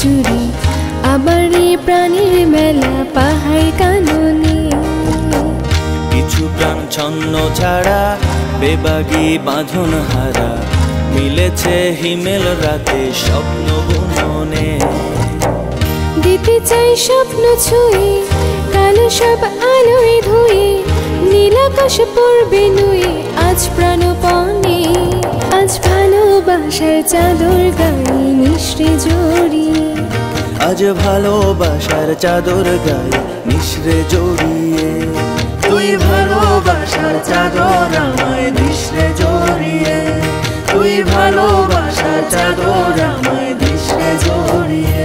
জুড়ে আবার এই প্রাণীর মেলা পাহাড় কাননে। কিছু প্রাণ ছন্ন ছাড়া বেবাগী বাঁধন হারা মিলেছে হিমেল রাতে স্বপ্ন বুননে। দিতে চাই স্বপ্ন ছুঁয়ে কালো সব আলোয় ধুয়ে নীলাকাশ পড়বে নুয়ে আজ প্রাণপণে। আজ ভালোবাসার চাদর গায়ে নিঃশ্রে জড়িয়ে, আজ ভালোবাসার চাদর গায়ে নিঃশ্রে জড়িয়ে। তুই ভালোবাসার চাদর আমায় নিঃশ্রে জড়িয়ে, তুই ভালোবাসার চাদর আমায় নিঃশ্রে জড়িয়ে।